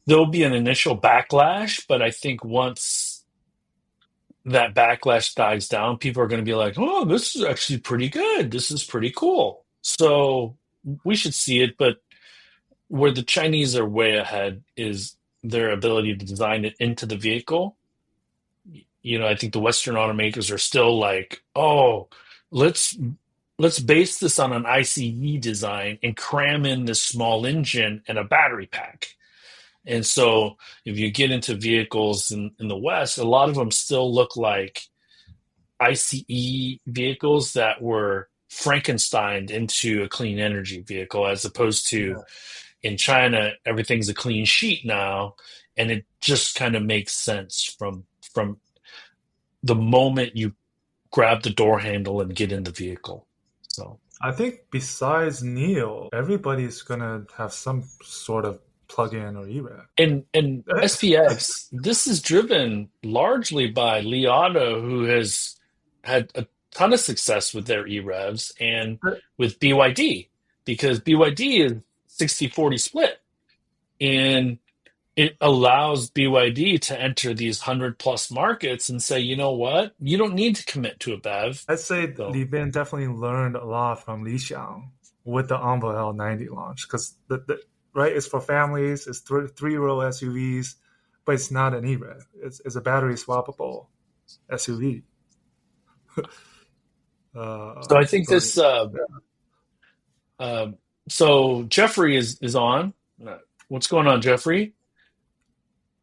there'll be an initial backlash, but I think once that backlash dies down, people are going to be like, oh, this is actually pretty good. This is pretty cool. So we should see it, but where the Chinese are way ahead is their ability to design it into the vehicle. I think the Western automakers are still like, oh, let's base this on an ICE design and cram in this small engine and a battery pack. And so if you get into vehicles in the West, a lot of them still look like ICE vehicles that were Frankensteined into a clean energy vehicle, as opposed to in China, everything's a clean sheet now. And it just kind of makes sense from the moment you grab the door handle and get in the vehicle. So I think besides Neo, everybody's gonna have some sort of plug-in or EREV. And SPX, this is driven largely by Li Auto, who has had a ton of success with their EREVs and with BYD, because BYD is 60-40 split. And it allows BYD to enter these 100 plus markets and say, you know what? You don't need to commit to a BEV. I'd say So, Li Bin definitely learned a lot from Li Xiang with the Onvo L90 launch, because right, it's for families, it's three-row SUVs, but it's not an EREV. It's a battery swappable SUV. so I think this. So Jeffrey is on. What's going on, Jeffrey?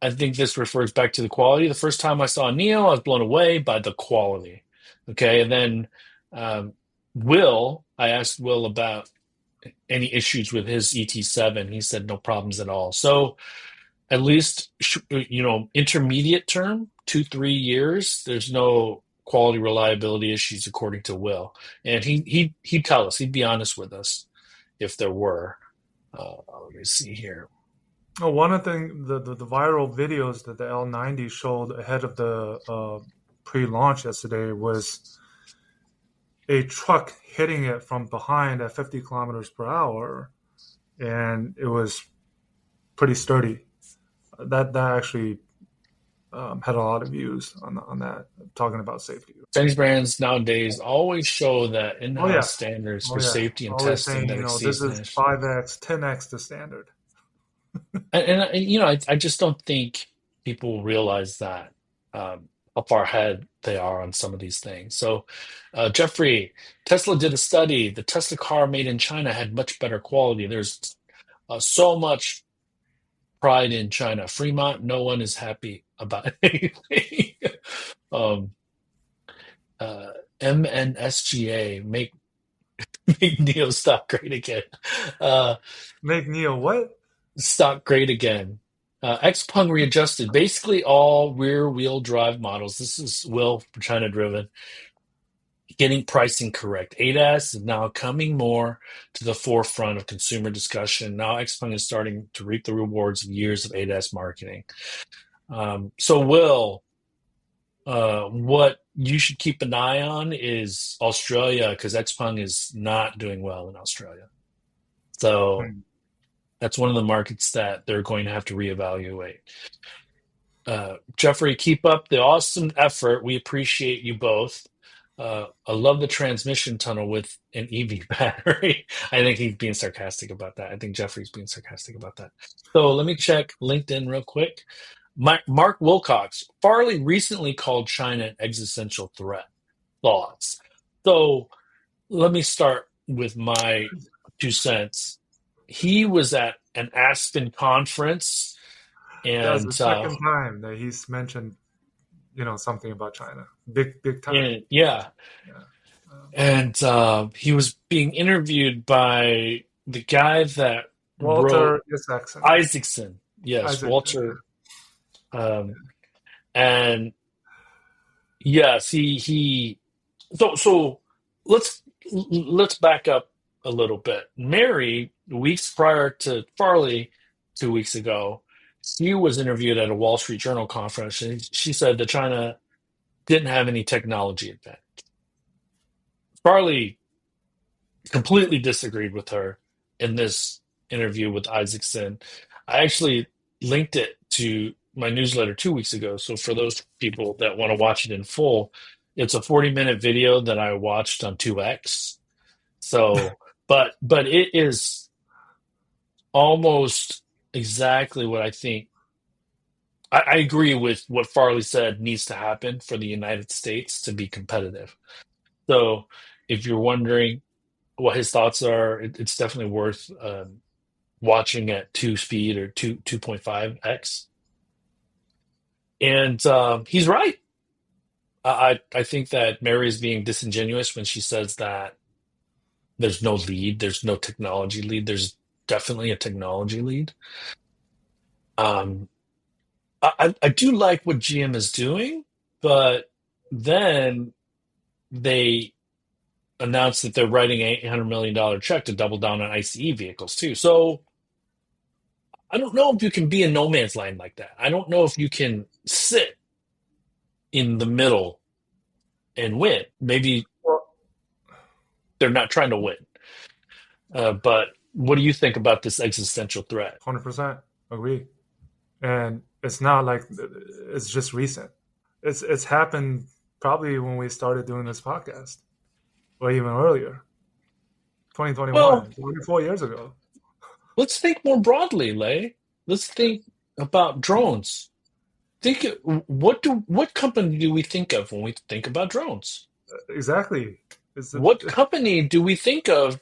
I think this refers back to the quality. The first time I saw Neo, I was blown away by the quality. Okay, and then um, I asked Will about any issues with his ET7. He said no problems at all. So at least intermediate term, 2-3 years, there's no quality reliability issues according to Will, and he'd tell us, he'd be honest with us if there were. Let me see here. Oh, one of the viral videos that the L90 showed ahead of the pre-launch yesterday was a truck hitting it from behind at 50 kilometers per hour, and it was pretty sturdy. That actually had a lot of views on that, talking about safety. Chinese brands nowadays always show that in-house standards for safety and always testing saying, that exceeds this is 5x, 10x the standard. And I just don't think people realize that how far ahead they are on some of these things. So, Jeffrey, Tesla did a study. The Tesla car made in China had much better quality. There's so much pride in China. Fremont, no one is happy about anything. um, MNSGA, make Neo stock great again. Make Neo what? Stock great again. Xpeng readjusted basically all rear-wheel drive models. This is Will from China Driven. Getting pricing correct. ADAS is now coming more to the forefront of consumer discussion. Now Xpeng is starting to reap the rewards of years of ADAS marketing. So Will, what you should keep an eye on is Australia, because Xpeng is not doing well in Australia. So that's one of the markets that they're going to have to reevaluate. Jeffrey, keep up the awesome effort. We appreciate you both. I love the transmission tunnel with an EV battery. I think he's being sarcastic about that. I think Jeffrey's being sarcastic about that. So let me check LinkedIn real quick. Mark Wilcox, Farley recently called China an existential threat. Thoughts? So let me start with my 2 cents. He was at an Aspen conference, and that was the second time that he's mentioned, something about China. Big time. And he was being interviewed by the guy that Walter Isaacson. Yes, Isaacson. Walter. And yes, he. So let's back up a little bit. Mary, weeks prior to Farley, 2 weeks ago, she was interviewed at a Wall Street Journal conference, and she said that China didn't have any technology advantage. Farley completely disagreed with her in this interview with Isaacson. I actually linked it to my newsletter 2 weeks ago. So for those people that want to watch it in full, it's a 40-minute video that I watched on 2X. So, but it is almost exactly what I think. I agree with what Farley said needs to happen for the United States to be competitive. So if you're wondering what his thoughts are, it's definitely worth watching at 2 speed or 2.5x. And he's right. I think that Mary is being disingenuous when she says that there's no lead, there's no technology lead. There's definitely a technology lead. I do like what GM is doing, but then they announced that they're writing an $800 million check to double down on ICE vehicles too. So I don't know if you can be in no man's land like that. I don't know if you can sit in the middle and win. Maybe they're not trying to win. But what do you think about this existential threat? 100% agree. And it's not like it's just recent. It's happened probably when we started doing this podcast, or even earlier, 2021, Well, 24 years ago. let's think more broadly, Lei. Let's think about drones. What company do we think of when we think about drones? Exactly. What company do we think of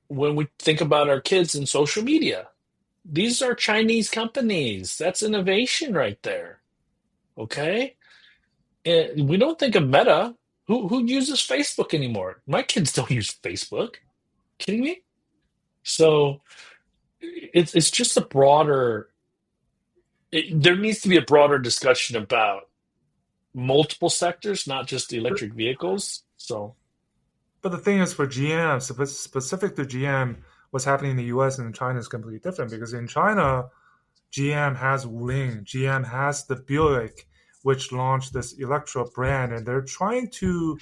when we think about our kids in social media? These are Chinese companies. That's innovation right there. Okay? And we don't think of Meta. Who uses Facebook anymore? My kids don't use Facebook. Kidding me? So it's just a broader. There needs to be a broader discussion about multiple sectors, not just the electric vehicles. So, But the thing is, for GM, specific to GM, what's happening in the US and in China is completely different, because in China, GM has Wuling, GM has the Buick, which launched this Electra brand, and they're trying to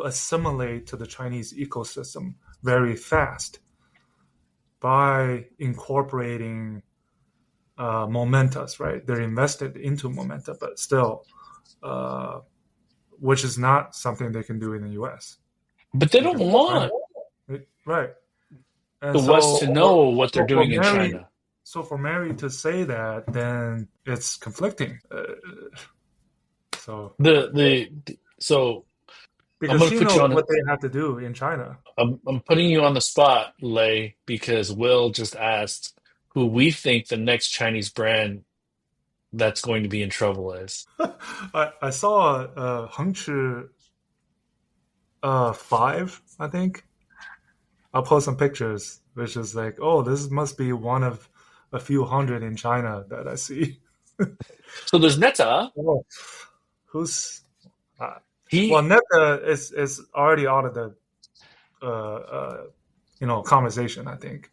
assimilate to the Chinese ecosystem very fast by incorporating Momentas, right? They're invested into Momenta, but still, which is not something they can do in the US. but they don't want Right. And the West to know what they're doing in Mary, China. So for Mary to say that, then it's conflicting. So So I'm because going she to put knows you on. what they have to do in China. I'm putting you on the spot, Lei, because Will just asked who we think the next Chinese brand that's going to be in trouble is. I saw Hengchi 5, I think. I'll post some pictures, which is like, oh, this must be one of a few hundred in China that I see. So there's Neta. Oh, who's He well, Neta is already out of the conversation, I think.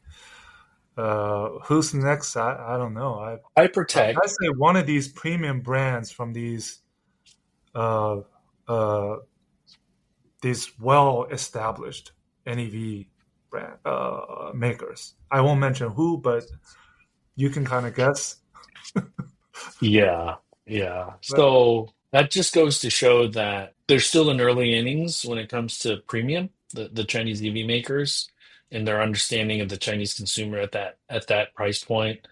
Who's next? I don't know. Hypertech. I say one of these premium brands from these well-established NEV brand makers. I won't mention who, but you can kind of guess. Yeah. So that just goes to show that they're still in early innings when it comes to premium, the Chinese EV makers, and their understanding of the Chinese consumer at that price point.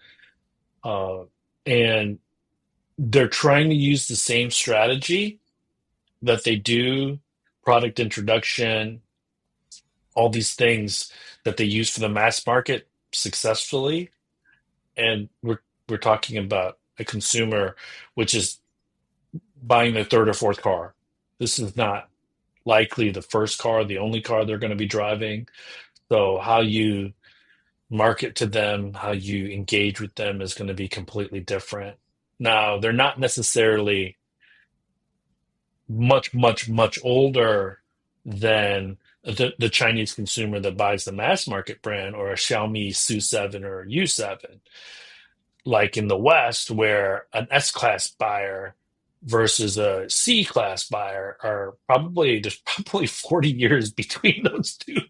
And they're trying to use the same strategy that they do, product introduction, all these things that they use for the mass market successfully. And we're talking about a consumer which is buying their third or fourth car. This is not likely the first car, the only car they're going to be driving. So how you market to them, how you engage with them is going to be completely different. Now, they're not necessarily much, much, much older than the Chinese consumer that buys the mass market brand or a Xiaomi SU7 or U7. Like in the West, where an S-Class buyer versus a C-Class buyer there's probably 40 years between those two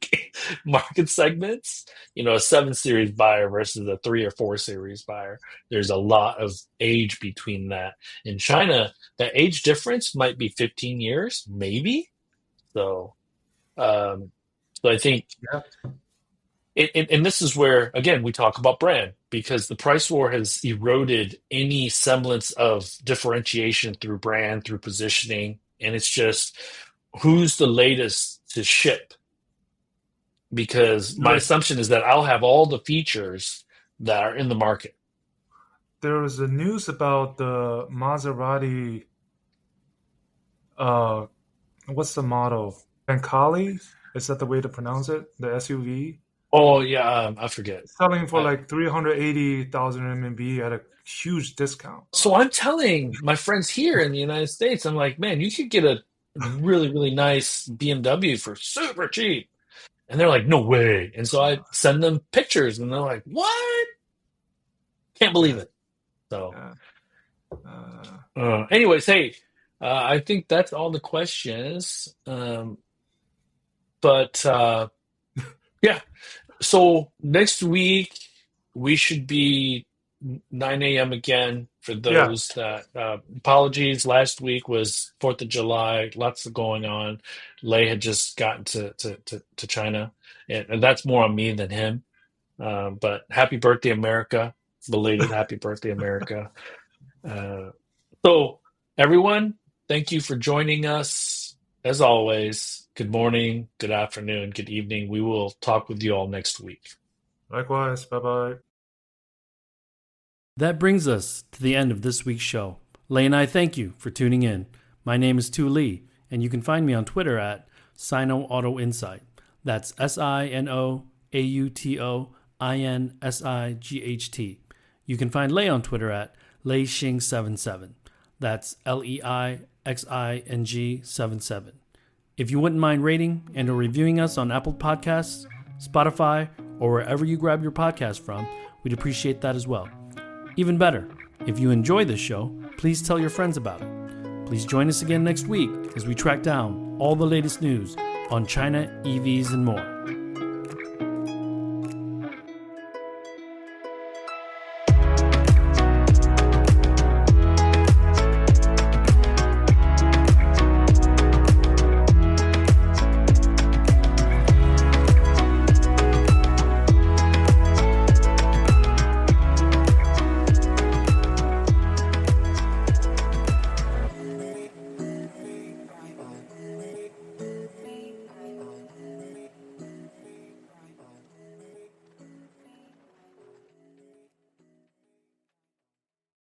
market segments. A 7 Series buyer versus a 3 or 4 Series buyer. There's a lot of age between that. In China, that age difference might be 15 years, maybe. So I think, and this is where, again, we talk about brand, because the price war has eroded any semblance of differentiation through brand, through positioning, and it's just who's the latest to ship. Because my assumption is that I'll have all the features that are in the market. There was a news about the Maserati. What's the model? Bencali? Is that the way to pronounce it? The SUV? Oh, yeah, I forget. Selling for like 380,000 RMB at a huge discount. So I'm telling my friends here in the United States, I'm like, man, you could get a really, really nice BMW for super cheap. And they're like, no way. And so I send them pictures and they're like, what? Can't believe it. So, anyways, hey, I think that's all the questions. But yeah, so next week we should be 9 a.m. again for those that apologies. Last week was 4th of July, lots of going on. Lei had just gotten to China, and that's more on me than him. But happy birthday, America. Belated happy birthday, America. So, everyone, thank you for joining us. As always, good morning, good afternoon, good evening. We will talk with you all next week. Likewise. Bye-bye. That brings us to the end of this week's show. Lei and I thank you for tuning in. My name is Tu Lee, and you can find me on Twitter at Sino Auto Insight. That's SinoAutoInsight. You can find Lei on Twitter at LeiXing77. That's LEIXING77. If you wouldn't mind rating and or reviewing us on Apple Podcasts, Spotify, or wherever you grab your podcast from, we'd appreciate that as well. Even better, if you enjoy this show, please tell your friends about it. Please join us again next week as we track down all the latest news on China EVs and more.